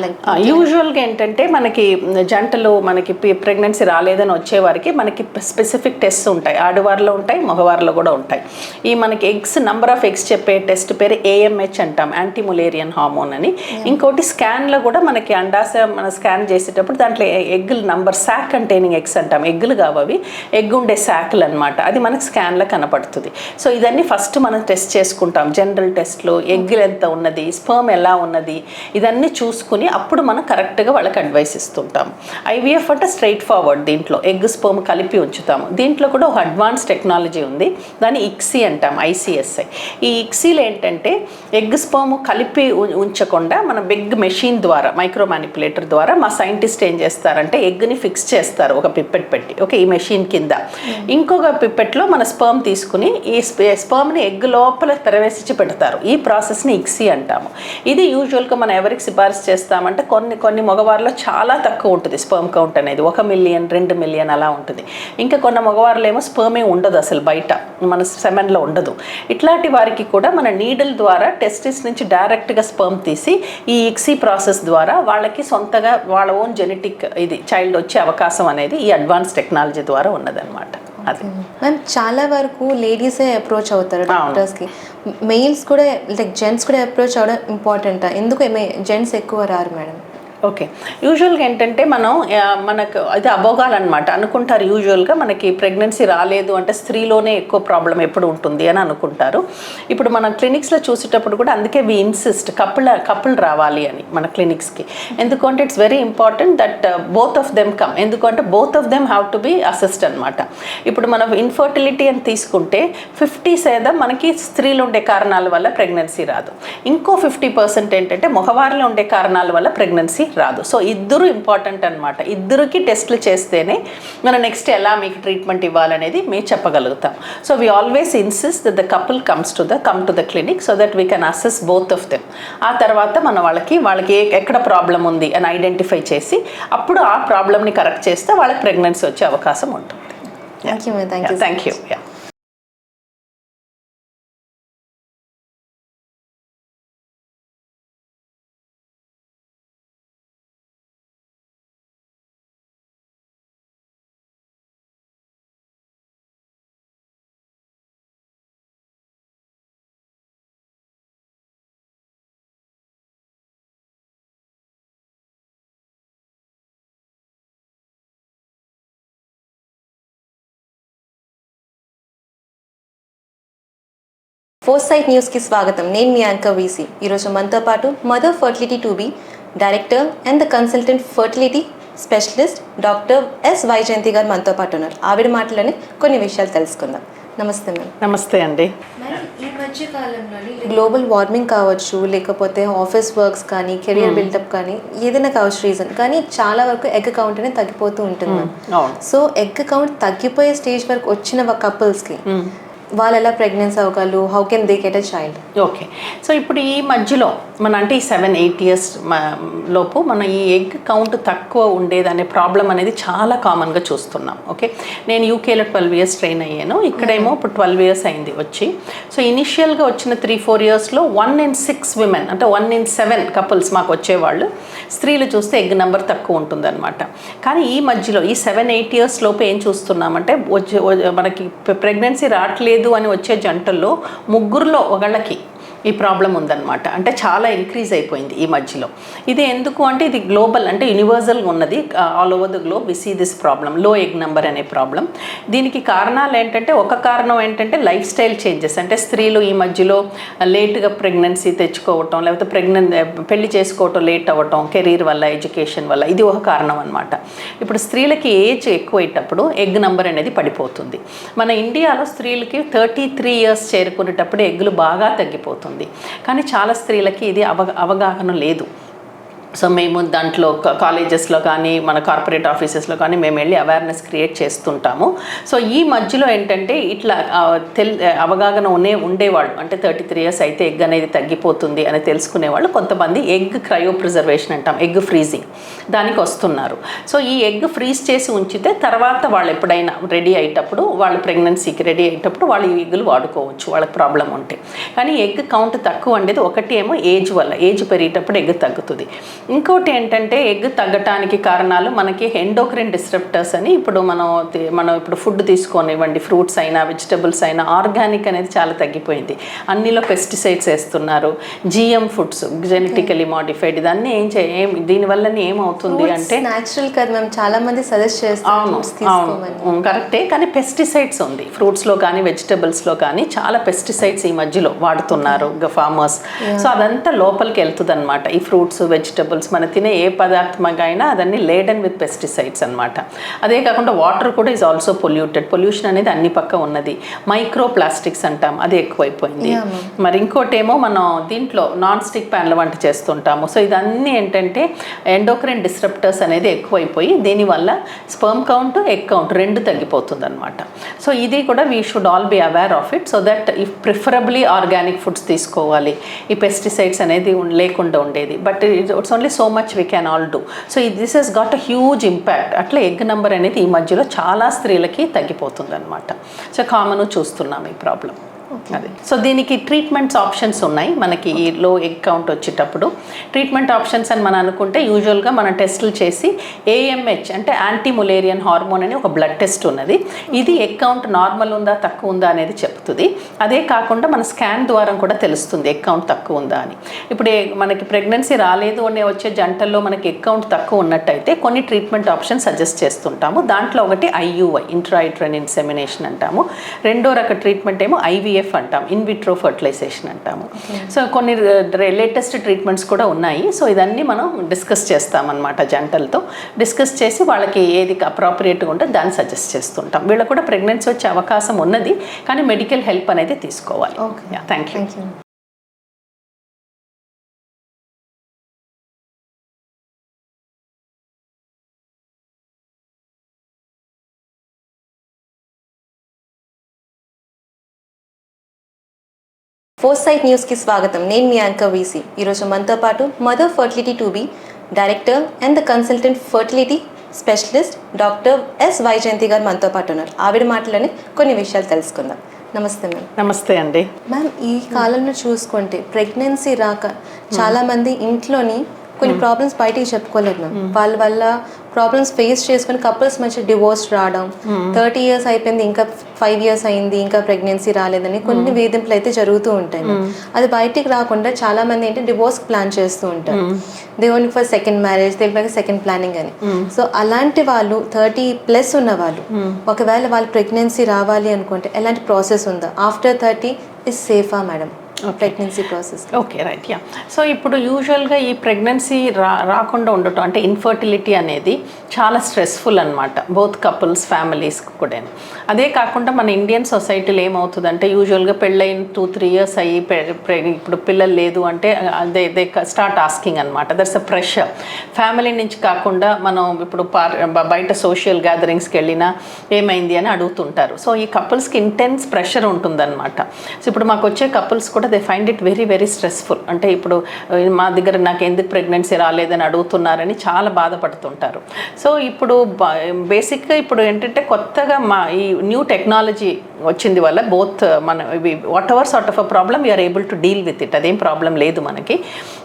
యూజువల్గా ఏంటంటే మనకి జంటలు మనకి ప్రెగ్నెన్సీ రాలేదని వచ్చేవారికి మనకి స్పెసిఫిక్ టెస్ట్ ఉంటాయి, ఆడవారిలో ఉంటాయి, మగవారిలో కూడా ఉంటాయి. ఈ మనకి ఎగ్స్ నంబర్ ఆఫ్ ఎగ్స్ చెప్పే టెస్ట్ పేరు AMH అంటాం, యాంటీములేరియన్ హార్మోన్ అని. ఇంకోటి స్కాన్లో కూడా మనకి అండాశయం మన స్కాన్ చేసేటప్పుడు దాంట్లో ఎగ్గుల నంబర్, శాక్ కంటైనింగ్ ఎగ్స్ అంటాం, ఎగ్గులు కావవి, ఎగ్ ఉండే శాకులు అనమాట, అది మనకి స్కాన్లో కనపడుతుంది. సో ఇదన్నీ ఫస్ట్ మనం టెస్ట్ చేసుకుంటాం, జనరల్ టెస్ట్లో ఎగ్గులు ఎంత ఉన్నది, స్పర్మ్ ఎలా ఉన్నది, ఇదన్నీ చూసుకుని అప్పుడు మనం కరెక్ట్గా వాళ్ళకి అడ్వైస్ ఇస్తుంటాం. ఐవీఎఫ్ అంటే స్ట్రైట్ ఫార్వర్డ్, దీంట్లో ఎగ్ స్పర్మ్ కలిపి ఉంచుతాము. దీంట్లో కూడా ఒక అడ్వాన్స్ టెక్నాలజీ ఉంది, దాన్ని ICSI అంటాం, ICSI. ఈ ICSIలో ఏంటంటే ఎగ్ స్పర్మ్ కలిపి ఉంచకుండా మన బిగ్ మెషిన్ ద్వారా, మైక్రో మ్యానిపులేటర్ ద్వారా మా సైంటిస్ట్ ఏం చేస్తారంటే ఎగ్ని ఫిక్స్ చేస్తారు ఒక పిప్పెట్ పెట్టి, ఓకే, ఈ మెషిన్ కింద. ఇంకొక పిప్పెట్లో మన స్పర్మ్ తీసుకుని ఈ స్పర్మ్ని ఎగ్ లోపల ప్రవేశించి పెడతారు. ఈ ప్రాసెస్ని ICSI అంటాము. ఇది యూజువల్గా మనం ఎవరికి సిఫార్సు చేస్తామంటే కొన్ని మగవారిలో చాలా తక్కువ ఉంటుంది స్పర్మ్ కౌంట్ అనేది, 1 మిలియన్ 2 మిలియన్ అలా ఉంటుంది. ఇంకా కొన్ని మగవారిలో ఏమో స్పర్మే ఉండదు, అసలు బయట మన సెమెన్లో ఉండదు. ఇట్లాంటి వారికి కూడా మన నీడిల్ ద్వారా టెస్టిస్ నుంచి డైరెక్ట్గా స్పర్మ్ తీసి ఈ ICSI ప్రాసెస్ ద్వారా వాళ్ళకి సొంతగా వాళ్ళ ఓన్ జెనెటిక్ ఇది చైల్డ్ వచ్చే అవకాశం అనేది ఈ అడ్వాన్స్ టెక్నాలజీ ద్వారా ఉన్నదన్నమాట. అది మ్యామ్ చాలా వరకు లేడీసే అప్రోచ్ అవుతారు డాక్టర్స్కి, మెయిల్స్ కూడా లైక్ జెంట్స్ కూడా అప్రోచ్ అవ్వడం ఇంపార్టెంటా? ఎందుకు జెంట్స్ ఎక్కువ రారు మేడం? ఓకే, యూజువల్గా ఏంటంటే మనకు ఇది అభోగాలన్నమాట అనుకుంటారు. యూజువల్గా మనకి ప్రెగ్నెన్సీ రాలేదు అంటే స్త్రీలోనే ఎక్కువ ప్రాబ్లం ఎప్పుడు ఉంటుంది అని అనుకుంటారు. ఇప్పుడు మన క్లినిక్స్లో చూసేటప్పుడు కూడా అందుకే వి ఇన్సిస్ట్ కపుల్ రావాలి అని మన క్లినిక్స్కి. ఎందుకంటే it's very important that both of them come, ఎందుకంటే both of them have to be assist అనమాట. ఇప్పుడు మనం ఇన్ఫర్టిలిటీ అని తీసుకుంటే 50% మనకి స్త్రీలు ఉండే కారణాల వల్ల ప్రెగ్నెన్సీ రాదు, ఇంకో 50% ఏంటంటే మగవారిలో ఉండే కారణాల వల్ల ప్రెగ్నెన్సీ రాదు. సో ఇద్దరు ఇంపార్టెంట్ అనమాట. ఇద్దరికి టెస్ట్లు చేస్తేనే మనం నెక్స్ట్ ఎలా మీకు ట్రీట్మెంట్ ఇవ్వాలనేది మేము చెప్పగలుగుతాం. So we always insist that the couple come to the clinic so that we can assess both of them. ఆ తర్వాత మన వాళ్ళకి ఎక్కడ ప్రాబ్లం ఉంది అని ఐడెంటిఫై చేసి అప్పుడు ఆ ప్రాబ్లమ్ని కరెక్ట్ చేస్తే వాళ్ళకి ప్రెగ్నెన్సీ వచ్చే అవకాశం ఉంటుంది. Thank you. ఫోర్సైట్ న్యూస్కి స్వాగతం. నేను మీ యాంకర్ వీసీ. ఈరోజు మనతో పాటు mother fertility టూబీ director and the consultant fertility specialist doctor yes Vyjayanthi గారు మనతో పాటు ఉన్నారు. ఆవిడ మాటలని కొన్ని విషయాలు తెలుసుకుందాం. నమస్తే మ్యామ్. నమస్తే అండి. ఈ మధ్య కాలంలోని గ్లోబల్ వార్మింగ్ కావచ్చు, లేకపోతే ఆఫీస్ వర్క్స్ కానీ, కెరియర్ బిల్డప్ కానీ, ఏదైనా కావచ్చు రీజన్, కానీ చాలా వరకు ఎగ్ కౌంట్ అనేది తగ్గిపోతూ ఉంటుంది మ్యామ్. సో ఎగ్ కౌంట్ తగ్గిపోయే స్టేజ్ వరకు వచ్చిన కపుల్స్కి వాళ్ళు ఎలా ప్రెగ్నెన్సీ అవ్వగలరు? How can they get a child? Okay, so ఇప్పుడు ఈ మధ్యలో మన అంటే ఈ 7-8 years లోపు మన ఈ ఎగ్ కౌంట్ తక్కువ ఉండేదనే ప్రాబ్లం అనేది చాలా కామన్గా చూస్తున్నాం. ఓకే, నేను యూకేలో 12 years ట్రైన్ అయ్యాను. ఇక్కడేమో ఇప్పుడు 12 years అయింది వచ్చి. సో ఇనిషియల్గా వచ్చిన 3-4 yearsలో 1 in 6 women అంటే 1 in 7 couples మాకు వచ్చేవాళ్ళు. స్త్రీలు చూస్తే ఎగ్ నెంబర్ తక్కువ ఉంటుందన్నమాట. కానీ ఈ మధ్యలో ఈ 7-8 years లోపు ఏం చూస్తున్నామంటే మనకి ప్రెగ్నెన్సీ రావట్లేదు అని వచ్చే జంటల్లో ముగ్గురులో ఒకళ్ళకి ఈ ప్రాబ్లం ఉందన్నమాట. అంటే చాలా ఇంక్రీజ్ అయిపోయింది ఈ మధ్యలో. ఇది ఎందుకు అంటే ఇది గ్లోబల్ అంటే యూనివర్సల్గా ఉన్నది. All over the globe we see this problem, low egg number అనే ప్రాబ్లం. దీనికి కారణాలు ఏంటంటే, ఒక కారణం ఏంటంటే లైఫ్ స్టైల్ చేంజెస్. అంటే స్త్రీలు ఈ మధ్యలో లేట్గా ప్రెగ్నెన్సీ తెచ్చుకోవటం, లేకపోతే పెళ్లి చేసుకోవటం లేట్ అవ్వటం, కెరీర్ వల్ల, ఎడ్యుకేషన్ వల్ల, ఇది ఒక కారణం అనమాట. ఇప్పుడు స్త్రీలకి ఏజ్ ఎక్కువైనప్పుడు ఎగ్ నెంబర్ అనేది పడిపోతుంది. మన ఇండియాలో స్త్రీలకి 33 years చేరుకునేటప్పుడు ఎగ్గులు బాగా తగ్గిపోతుంది. కానీ చాలా స్త్రీలకి ఇది అవగాహన లేదు. సో మేము దాంట్లో కాలేజెస్లో కానీ మన కార్పొరేట్ ఆఫీసెస్లో కానీ మేము వెళ్ళి అవేర్నెస్ క్రియేట్ చేస్తుంటాము. సో ఈ మధ్యలో ఏంటంటే ఇట్లా అవగాహన ఉండేవాళ్ళు అంటే 33 years అయితే ఎగ్ అనేది తగ్గిపోతుంది అని తెలుసుకునేవాళ్ళు కొంతమంది ఎగ్ క్రయో ప్రిజర్వేషన్ అంటాం, ఎగ్ ఫ్రీజింగ్, దానికి వస్తున్నారు. సో ఈ ఎగ్ ఫ్రీజ్ చేసి ఉంచితే తర్వాత వాళ్ళు ఎప్పుడైనా రెడీ అయ్యేటప్పుడు, వాళ్ళు ప్రెగ్నెన్సీకి రెడీ అయ్యేటప్పుడు వాళ్ళు ఈ ఎగ్గులు వాడుకోవచ్చు వాళ్ళకి ప్రాబ్లం ఉంటే. కానీ ఎగ్ కౌంట్ తక్కువ అనేది ఒకటి ఏమో ఏజ్ వల్ల, ఏజ్ పెరిగేటప్పుడు ఎగ్ తగ్గుతుంది. ఇంకోటి ఏంటంటే ఎగ్ తగ్గటానికి కారణాలు మనకి ఎండోక్రైన్ డిస్రప్టర్స్ అని ఇప్పుడు మనం ఇప్పుడు ఫుడ్ తీసుకోనివ్వండి, ఫ్రూట్స్ అయినా వెజిటబుల్స్ అయినా ఆర్గానిక్ అనేది చాలా తగ్గిపోయింది. అన్నిలో పెస్టిసైడ్స్ వేస్తున్నారు, జిఎం ఫుడ్స్, జెనెటికలీ మాడిఫైడ్, ఇదన్నీ దీనివల్ల ఏమవుతుంది అంటే న్యాచురల్ కదా మ్యామ్, చాలా మంది సజెస్ట్ చేస్తారు. అవును కరెక్టే, కానీ పెస్టిసైడ్స్ ఉంది ఫ్రూట్స్లో కానీ వెజిటబుల్స్లో కానీ చాలా పెస్టిసైడ్స్ ఈ మధ్యలో వాడుతున్నారు ఫార్మర్స్. సో అదంతా లోపలికి వెళ్తుంది అనమాట. ఈ ఫ్రూట్స్ వెజిటబుల్స్ మన తినే ఏ పదార్థంగా అయినా అదన్నీ లేడన్ విత్ పెస్టిసైడ్స్ అనమాట. అదే కాకుండా వాటర్ కూడా ఈజ్ ఆల్సో పొల్యూటెడ్. పొల్యూషన్ అనేది అన్ని పక్క ఉన్నది. మైక్రో ప్లాస్టిక్స్ అంటాం, అది ఎక్కువైపోయింది. మరి ఇంకోటి ఏమో మనం దీంట్లో నాన్ స్టిక్ ప్యాన్ల వంట చేస్తుంటాము. సో ఇదన్నీ ఏంటంటే ఎండోక్రైన్ డిస్రప్టర్స్ అనేది ఎక్కువైపోయి దీనివల్ల స్పర్మ్ కౌంట్, ఎగ్ కౌంట్ రెండు తగ్గిపోతుంది అనమాట. సో ఇది కూడా we should all be aware of it. So that if preferably organic foods తీసుకోవాలి, ఈ పెస్టిసైడ్స్ అనేది లేకుండా ఉండేది. But it's only so much we can all do. So this has got a huge impact. అట్లా egg number అనేది ఈ మధ్యలో చాలా స్త్రీలకి తగ్గిపోతుంది అనమాట. సో కామన్ చూస్తున్నాం ఈ ప్రాబ్లం అదే. సో దీనికి ట్రీట్మెంట్స్ ఆప్షన్స్ ఉన్నాయి మనకి. ఈ లో ఎగ్ కౌంట్ వచ్చేటప్పుడు ట్రీట్మెంట్ ఆప్షన్స్ అని మనం అనుకుంటే యూజువల్గా మనం టెస్టులు చేసి AMH అంటే యాంటీ ములేరియన్ హార్మోన్ అని ఒక బ్లడ్ టెస్ట్ ఉన్నది. ఇది ఎగ్ కౌంట్ నార్మల్ ఉందా తక్కువ ఉందా అనేది చెప్తుంది. అదే కాకుండా మన స్కాన్ ద్వారా కూడా తెలుస్తుంది ఎగ్ కౌంట్ తక్కువ ఉందా అని. ఇప్పుడు మనకి ప్రెగ్నెన్సీ రాలేదు అనే వచ్చే జంటల్లో మనకి ఎగ్ కౌంట్ తక్కువ ఉన్నట్టయితే కొన్ని ట్రీట్మెంట్ ఆప్షన్ సజెస్ట్ చేస్తుంటాము. దాంట్లో ఒకటి IUI, ఇంట్రాయూట్రైన్ ఇన్సెమినేషన్ అంటాము. రెండో రక ట్రీట్మెంట్ ఏమో IVF అంటాం, ఇన్ విట్రో ఫర్టిలైజేషన్ అంటాము. సో కొన్ని లేటెస్ట్ ట్రీట్మెంట్స్ కూడా ఉన్నాయి. సో ఇదన్నీ మనం డిస్కస్ చేస్తామన్నమాట. జంటలతో డిస్కస్ చేసి వాళ్ళకి ఏది అప్రాపరియేట్గా ఉంటే దాన్ని సజెస్ట్ చేస్తుంటాం. వీళ్ళకి కూడా ప్రెగ్నెన్సీ వచ్చే అవకాశం ఉన్నది, కానీ మెడికల్ హెల్ప్ అనేది తీసుకోవాలి. Thank you. ఫోర్సైట్ న్యూస్కి స్వాగతం. నేను మీ యాంకర్ వీసీ. ఈరోజు మనతో పాటు mother fertility టూబీ director and the consultant fertility specialist doctor yes Vyjayanthi గారు మనతో పాటు ఉన్నారు. ఆవిడ మాటలని కొన్ని విషయాలు తెలుసుకుందాం. నమస్తే మ్యామ్. నమస్తే అండి. మ్యామ్, ఈ కాలంలో చూసుకుంటే ప్రెగ్నెన్సీ రాక చాలామంది ఇంట్లోని కొన్ని ప్రాబ్లమ్స్ బయటికి చెప్పుకోలేదు మ్యామ్. వాళ్ళ వల్ల ప్రాబ్లమ్స్ ఫేస్ చేసుకుని కపుల్స్ మధ్య డివోర్స్ రావడం, 30 years అయిపోయింది ఇంకా 5 years అయింది ఇంకా ప్రెగ్నెన్సీ రాలేదని కొన్ని వేధింపులు అయితే జరుగుతూ ఉంటాయి మ్యామ్. అది బయటికి రాకుండా చాలా మంది ఏంటి డివోర్స్ ప్లాన్ చేస్తూ ఉంటారు. They only for second marriage, they second planning అని. సో అలాంటి వాళ్ళు 30+ ఉన్న వాళ్ళు ఒకవేళ వాళ్ళు ప్రెగ్నెన్సీ రావాలి అనుకుంటే ఎలాంటి ప్రాసెస్ ఉందా? ఆఫ్టర్ 30 ఇస్ సేఫా madam pregnancy process? Okay, right, yeah. So ఇప్పుడు యూజువల్గా ఈ ప్రెగ్నెన్సీ రాకుండా ఉండటం అంటే ఇన్ఫర్టిలిటీ అనేది చాలా స్ట్రెస్ఫుల్ అనమాట, బోత్ కపుల్స్ ఫ్యామిలీస్కి కూడా. అదే కాకుండా మన ఇండియన్ సొసైటీలో ఏమవుతుందంటే యూజువల్గా పెళ్ళైన 2-3 years అయ్యి ఇప్పుడు పిల్లలు లేదు అంటే దే స్టార్ట్ ఆస్కింగ్ అనమాట. That's a pressure. ఫ్యామిలీ నుంచి కాకుండా మనం ఇప్పుడు బయట సోషల్ గ్యాదరింగ్స్కి వెళ్ళినా ఏమైంది అని అడుగుతుంటారు. సో ఈ కపుల్స్కి ఇంటెన్స్ ప్రెషర్ ఉంటుందన్నమాట. సో ఇప్పుడు మాకు వచ్చే కపుల్స్ కూడా they find it very very stressful. అంటే ఇప్పుడు మా దగ్గర నాకు ఎందుకు ప్రెగ్నెన్సీ రాలేదని అడుగుతున్నారని చాలా బాధపడుతుంటారు. సో ఇప్పుడు బేసిక్గా ఇప్పుడు ఏంటంటే కొత్తగా ఈ న్యూ టెక్నాలజీ వచ్చింది వల్ల బోత్ మన whatever sort of a problem you are able to deal with it. అదేం ప్రాబ్లం లేదు మనకి.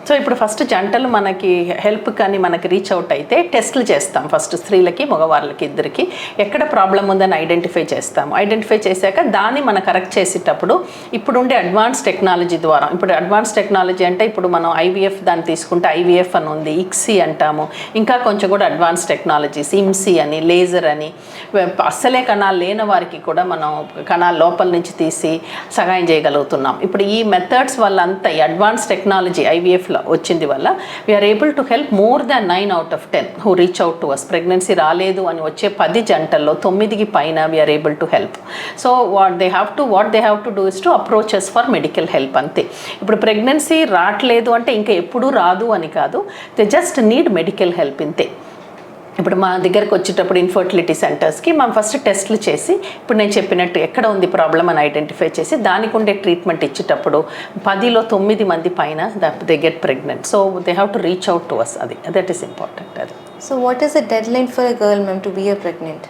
సో ఇప్పుడు ఫస్ట్ జంటలు మనకి హెల్ప్ కానీ మనకి రీచ్ అవుట్ అయితే టెస్టులు చేస్తాం. ఫస్ట్ స్త్రీలకి మగవాళ్ళకి ఇద్దరికి ఎక్కడ ప్రాబ్లం ఉందని ఐడెంటిఫై చేస్తాము. ఐడెంటిఫై చేశాక దాన్ని మనం కరెక్ట్ చేసేటప్పుడు ఇప్పుడుండే అడ్వాన్స్ టెక్నాలజీ ద్వారా, ఇప్పుడు అడ్వాన్స్ టెక్నాలజీ అంటే ఇప్పుడు మనం ఐవీఎఫ్ దాన్ని తీసుకుంటే ఐవీఎఫ్ అని ఉంది, ఇక్సీ అంటాము, ఇంకా కొంచెం కూడా అడ్వాన్స్ టెక్నాలజీస్ ఇమ్సీ అని, లేజర్ అని, అస్సలే కణాలు లేని వారికి కూడా మనం కణాల లోపల నుంచి తీసి సహాయం చేయగలుగుతున్నాం. ఇప్పుడు ఈ మెథడ్స్ వల్ల అంతా ఈ అడ్వాన్స్ టెక్నాలజీ ఐవీఎఫ్లో వచ్చింది వల్ల we are able to help more than 9 out of 10 who reach out to us. Pregnancy రాలేదు అని వచ్చే 10 జంటల్లో 9కి పైన we are able to help. So what they have to do is to approach us for medical help అంతే. ఇప్పుడు pregnancy రావట్లేదు అంటే ఇంకా ఎప్పుడూ రాదు అని కాదు, they just need medical help ఇంతే. ఇప్పుడు మా దగ్గరకు వచ్చేటప్పుడు ఇన్ఫర్టిలిటీ సెంటర్స్కి మనం ఫస్ట్ టెస్ట్లు చేసి ఇప్పుడు నేను చెప్పినట్టు ఎక్కడ ఉంది ప్రాబ్లం అని ఐడెంటిఫై చేసి దానికి ఉండే ట్రీట్మెంట్ ఇచ్చేటప్పుడు 10లో 9 మంది పైన they get pregnant. So they have to reach out to us. That is important. అది. So what is the deadline for a girl ma'am to be a pregnant?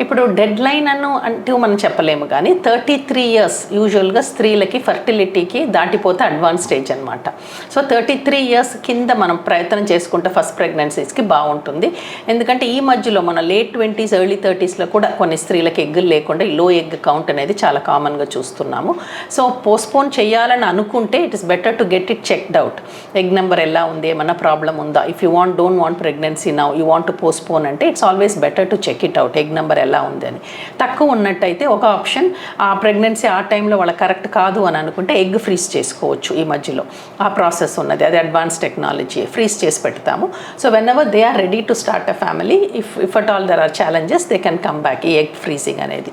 ఇప్పుడు deadline అంటూ మనం చెప్పలేము కానీ 33 years యూజువల్గా స్త్రీలకి ఫర్టిలిటీకి దాటిపోతే advance stage అనమాట. సో 33 years కింద మనం ప్రయత్నం చేసుకుంటే ఫస్ట్ ప్రెగ్నెన్సీస్కి బాగుంటుంది. ఎందుకంటే ఈ మధ్యలో మన లేట్ 20s ఎర్లీ 30sలో కూడా కొన్ని స్త్రీలకి ఎగ్గులు లేకుండా లో ఎగ్ కౌంట్ అనేది చాలా కామన్గా చూస్తున్నాము. సో పోస్ట్పోన్ చేయాలని అనుకుంటే it is better to get it checked out. Egg number ఎలా ఉంది, ఏమన్నా ప్రాబ్లం ఉందా, if you don't want pregnancy now you want to postpone అంటే it's always better to check it out. Egg number ఎలా ఉంది అని. తక్కువ ఉన్నట్టయితే ఒక ఆప్షన్ ఆ ప్రెగ్నెన్సీ ఆ టైంలో వాళ్ళకి కరెక్ట్ కాదు అని అనుకుంటే ఎగ్ ఫ్రీజ్ చేసుకోవచ్చు. ఈ మధ్యలో ఆ ప్రాసెస్ ఉన్నది, అది అడ్వాన్స్ టెక్నాలజీ, ఫ్రీజ్ చేసి పెడతాము. So whenever they are ready to start a family, if at all there are challenges they can come back. ఈ ఎగ్ ఫ్రీజింగ్ అనేది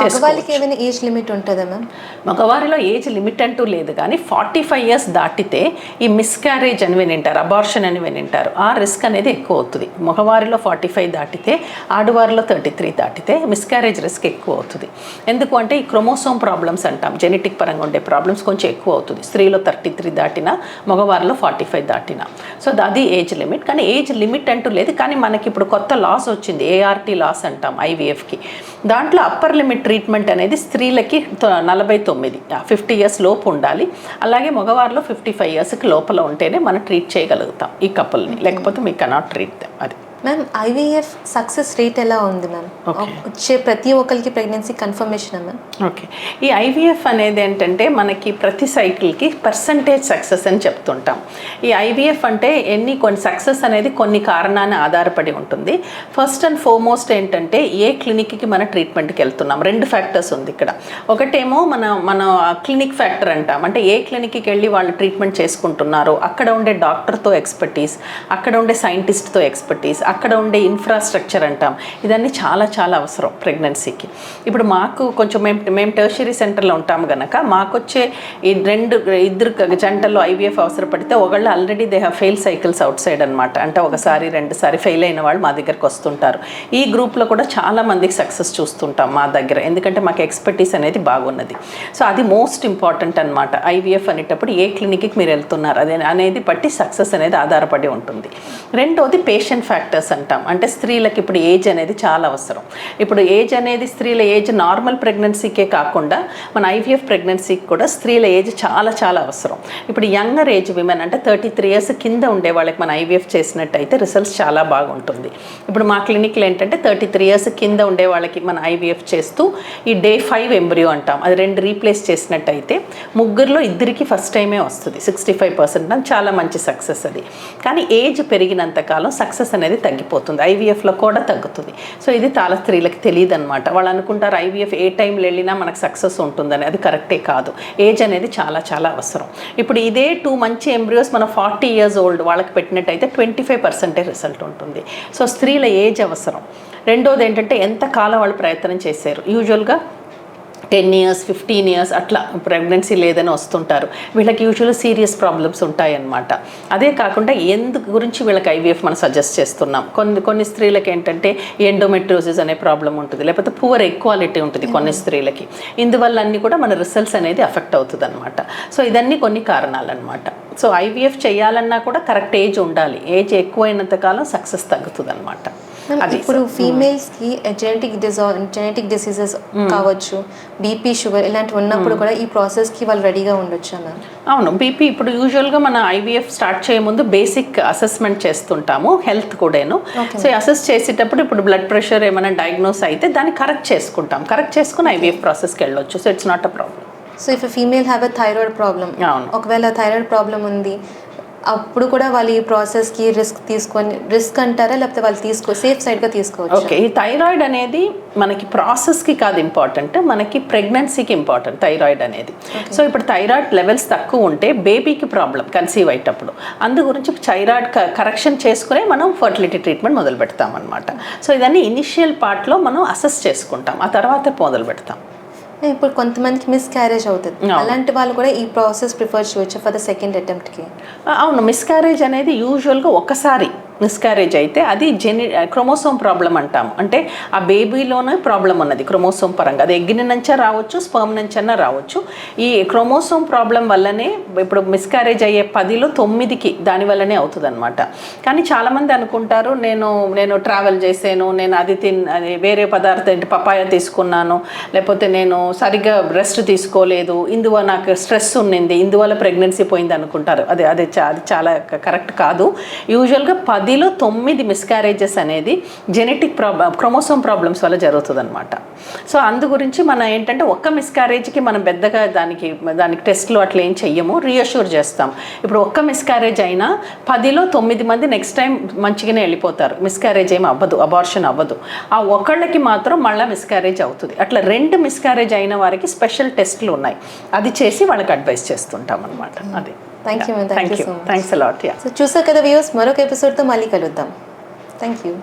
మగవాళ్ళకి ఏమైనా ఏజ్ లిమిట్ ఉంటుందా మ్యామ్? మగవారిలో ఏజ్ లిమిట్ అంటూ లేదు కానీ 45 years దాటితే ఈ మిస్క్యారేజ్ అని వినింటారు, అబార్షన్ అని వినింటారు, ఆ రిస్క్ అనేది ఎక్కువ అవుతుంది. మగవారిలో 45 దాటితే, ఆడవారిలో 33 దాటితే మిస్క్యారేజ్ రిస్క్ ఎక్కువ అవుతుంది. ఎందుకు అంటే ఈ క్రోమోసోమ్ ప్రాబ్లమ్స్ అంటాం, జెనెటిక్ పరంగా ఉండే ప్రాబ్లమ్స్ కొంచెం ఎక్కువ అవుతుంది. స్త్రీలో 33 దాటినా, మగవారిలో 45 దాటినా. సో అది ఏజ్ లిమిట్. కానీ ఏజ్ లిమిట్ అంటూ లేదు. కానీ మనకి ఇప్పుడు కొత్త లాస్ వచ్చింది, ART లాస్ అంటాం ఐవీఎఫ్కి. దాంట్లో అప్పర్ లిమిట్ ట్రీట్మెంట్ అనేది స్త్రీలకి 49, 50 years లోపు ఉండాలి. అలాగే మగవారిలో 55 yearsకి లోపల ఉంటేనే మనం ట్రీట్ చేయగలుగుతాం ఈ కపుల్ని, లేకపోతే మీ కెనాట్ ట్రీట్ దెమ్. అది మ్యామ్ ఐవీఎఫ్ సక్సెస్ రేట్ ఎలా ఉంది మ్యామ్? వచ్చే ప్రతి ఒక్కరికి ప్రెగ్నెన్సీ కన్ఫర్మేషన్ మ్యామ్? ఓకే, ఈ ఐవీఎఫ్ అనేది ఏంటంటే మనకి ప్రతి సైకిల్కి పర్సంటేజ్ సక్సెస్ అని చెప్తుంటాం. ఈ ఐవీఎఫ్ అంటే కొన్ని సక్సెస్ అనేది కొన్ని కారణాన్ని ఆధారపడి ఉంటుంది. ఫస్ట్ అండ్ ఫార్మోస్ట్ ఏంటంటే ఏ క్లినిక్కి మన ట్రీట్మెంట్కి వెళ్తున్నాం. 2 ఫ్యాక్టర్స్ ఉంది ఇక్కడ. ఒకటేమో మన క్లినిక్ ఫ్యాక్టర్ అంటాం, అంటే ఏ క్లినిక్కి వెళ్ళి వాళ్ళు ట్రీట్మెంట్ చేసుకుంటున్నారో అక్కడ ఉండే డాక్టర్తో ఎక్స్పర్టీస్, అక్కడ ఉండే సైంటిస్ట్తో ఎక్స్పర్టీస్, అక్కడ ఉండే ఇన్ఫ్రాస్ట్రక్చర్ అంటాం. ఇదన్నీ చాలా చాలా అవసరం ప్రెగ్నెన్సీకి. ఇప్పుడు మాకు కొంచెం మేము టెర్షరీ సెంటర్లో ఉంటాము కనుక మాకొచ్చే ఈ 2 జంటల్లో ఐవీఎఫ్ అవసరపడితే ఒకళ్ళు already they have fail cycles out side అనమాట. అంటే 1-2 ఫెయిల్ అయిన వాళ్ళు మా దగ్గరకు వస్తుంటారు. ఈ గ్రూప్లో కూడా చాలా మందికి సక్సెస్ చూస్తుంటాం మా దగ్గర, ఎందుకంటే మాకు ఎక్స్పర్టీస్ అనేది బాగున్నది. సో అది మోస్ట్ ఇంపార్టెంట్ అనమాట. ఐవీఎఫ్ అనేటప్పుడు ఏ క్లినిక్కి మీరు వెళ్తున్నారు అనేది బట్టి సక్సెస్ అనేది ఆధారపడి ఉంటుంది. రెండోది పేషెంట్ ఫ్యాక్టర్స్ స్టేటస్ అంటాం. అంటే స్త్రీలకు ఇప్పుడు ఏజ్ అనేది చాలా అవసరం. ఇప్పుడు ఏజ్ అనేది స్త్రీల ఏజ్ నార్మల్ ప్రెగ్నెన్సీకే కాకుండా మన ఐవీఎఫ్ ప్రెగ్నెన్సీకి కూడా స్త్రీల ఏజ్ చాలా చాలా అవసరం. ఇప్పుడు యంగర్ ఏజ్ విమెన్ అంటే 33 years కింద ఉండే వాళ్ళకి మన ఐవీఎఫ్ చేసినట్టయితే రిజల్ట్స్ చాలా బాగుంటుంది. ఇప్పుడు మా క్లినిక్లో ఏంటంటే 33 years కింద ఉండే వాళ్ళకి మన ఐవీఎఫ్ చేస్తూ ఈ Day 5 ఎంబ్రియో అంటాం, అది 2 రీప్లేస్ చేసినట్టయితే ముగ్గురులో ఇద్దరికి ఫస్ట్ టైమే వస్తుంది. 65% చాలా మంచి సక్సెస్ అది. కానీ ఏజ్ పెరిగినంత కాలం సక్సెస్ అనేది తగ్గిపోతుంది, ఐవీఎఫ్లో కూడా తగ్గుతుంది. సో ఇది చాలా స్త్రీలకు తెలియదు అనమాట. వాళ్ళు అనుకుంటారు ఐవీఎఫ్ ఏ టైంలో వెళ్ళినా మనకు సక్సెస్ ఉంటుందని. అది కరెక్టే కాదు. ఏజ్ అనేది చాలా చాలా అవసరం. ఇప్పుడు ఇదే 2 మంచి ఎంబ్రియోస్ మన 40 years old వాళ్ళకి పెట్టినట్టయితే 25% రిజల్ట్ ఉంటుంది. సో స్త్రీల ఏజ్ అవసరం. రెండోది ఏంటంటే ఎంత కాలం వాళ్ళు ప్రయత్నం చేశారు. యూజువల్గా 10 years 15 years అట్లా ప్రెగ్నెన్సీ లేదని వస్తుంటారు. వీళ్ళకి యూజువల్గా సీరియస్ ప్రాబ్లమ్స్ ఉంటాయన్నమాట. అదే కాకుండా ఎందుకు గురించి వీళ్ళకి ఐవీఎఫ్ మనం సజెస్ట్ చేస్తున్నాం. కొన్ని స్త్రీలకి ఏంటంటే ఎండోమెట్రోసిస్ అనే ప్రాబ్లం ఉంటుంది, లేకపోతే పువర్ ఈక్వాలిటీ ఉంటుంది కొన్ని స్త్రీలకి. ఇందువల్ల అన్నీ కూడా మన రిజల్ట్స్ అనేది అఫెక్ట్ అవుతుంది అనమాట. సో ఇదన్నీ కొన్ని కారణాలు అనమాట. సో ఐవీఎఫ్ చేయాలన్నా కూడా కరెక్ట్ ఏజ్ ఉండాలి. ఏజ్ ఎక్కువైనంత కాలం సక్సెస్ తగ్గుతుంది అనమాట. ఇప్పుడు ఫీమేల్స్కి జెనెటిక్ డిసీజెస్ కావచ్చు, బీపీ, షుగర్ ఇలాంటివి ఉన్నప్పుడు కూడా ఈ ప్రాసెస్కి వాళ్ళు రెడీగా ఉండొచ్చు మ్యామ్? అవును, బీపీ ఇప్పుడు యూజువల్గా మన ఐవీఎఫ్ స్టార్ట్ చేయముందు బేసిక్ అసెస్మెంట్ చేస్తుంటాము, హెల్త్ కూడాను. సో అసెస్ చేసేటప్పుడు ఇప్పుడు బ్లడ్ ప్రెషర్ ఏమైనా డయాగ్నోస్ అయితే దాన్ని కరెక్ట్ చేసుకుంటాం. కరెక్ట్ చేసుకుని ఐవీఎఫ్ ప్రాసెస్కి వెళ్ళొచ్చు. So it's not a problem. So if female have a thyroid problem, ఒకవేళ థైరాయిడ్ ప్రాబ్లం ఉంది అప్పుడు కూడా వాళ్ళు ఈ ప్రాసెస్కి రిస్క్ అంటారా, లేకపోతే వాళ్ళు సేఫ్ సైడ్గా తీసుకోవచ్చు? ఓకే, ఈ థైరాయిడ్ అనేది మనకి ప్రాసెస్కి కాదు ఇంపార్టెంట్, మనకి ప్రెగ్నెన్సీకి ఇంపార్టెంట్ థైరాయిడ్ అనేది. సో ఇప్పుడు థైరాయిడ్ లెవెల్స్ తక్కువ ఉంటే బేబీకి ప్రాబ్లం కన్సీవ్ అయ్యేటప్పుడు. అందు గురించి థైరాయిడ్ కరెక్షన్ చేసుకునే మనం ఫర్టిలిటీ ట్రీట్మెంట్ మొదలు పెడతాం అనమాట. సో ఇదన్నీ ఇనిషియల్ పార్ట్లో మనం అసెస్ చేసుకుంటాం, ఆ తర్వాత మొదలు పెడతాం. ఇప్పుడు కొంతమందికి మిస్క్యారేజ్ అవుతుంది, అలాంటి వాళ్ళు కూడా ఈ ప్రాసెస్ ప్రిఫర్ చేయొచ్చు ఫర్ ద సెకండ్ అటెంప్ట్కి? అవును, మిస్క్యారేజ్ అనేది యూజువల్గా ఒకసారి మిస్క్యారేజ్ అయితే అది క్రోమోసోమ్ ప్రాబ్లం అంటాము. అంటే ఆ బేబీలోనే ప్రాబ్లం ఉన్నది క్రోమోసోమ్ పరంగా. అది ఎగ్ నుంచే రావచ్చు, స్పర్మ్ నుంచైనా రావచ్చు. ఈ క్రోమోసోమ్ ప్రాబ్లం వల్లనే ఇప్పుడు మిస్క్యారేజ్ అయ్యే 10లో 9కి దానివల్లనే అవుతుంది అనమాట. కానీ చాలామంది అనుకుంటారు నేను ట్రావెల్ చేసాను, నేను అది వేరే పదార్థం పపాయ తీసుకున్నాను, లేకపోతే నేను సరిగ్గా రెస్ట్ తీసుకోలేదు, ఇందువల్ల నాకు స్ట్రెస్ ఉన్నింది, ఇందువల్ల ప్రెగ్నెన్సీ పోయింది అనుకుంటారు. అది చాలా కరెక్ట్ కాదు. యూజువల్గా 10లో 9 మిస్క్యారేజెస్ అనేది జెనెటిక్ క్రోమోసోమ్ ప్రాబ్లమ్స్ వల్ల జరుగుతుంది అనమాట. సో అందు గురించి మనం ఏంటంటే ఒక్క మిస్క్యారేజ్కి మనం పెద్దగా దానికి టెస్ట్లు అట్లా ఏం చెయ్యము, రీఅష్యూర్ చేస్తాం. ఇప్పుడు ఒక్క మిస్క్యారేజ్ అయినా 10లో 9 మంది నెక్స్ట్ టైం మంచిగానే వెళ్ళిపోతారు, మిస్క్యారేజ్ ఏమి అవ్వదు, అబార్షన్ అవ్వదు. ఆ ఒకళ్ళకి మాత్రం మళ్ళీ మిస్క్యారేజ్ అవుతుంది. అట్లా 2 మిస్క్యారేజ్ అయిన వారికి స్పెషల్ టెస్ట్లు ఉన్నాయి, అది చేసి వాళ్ళకి అడ్వైస్ చేస్తుంటాం అనమాట. అది thank you. Thanks a lot. So చూసారు కదా వ్యూవర్స్, మరొక ఎపిసోడ్తో మళ్ళీ కలుద్దాం. Thank you.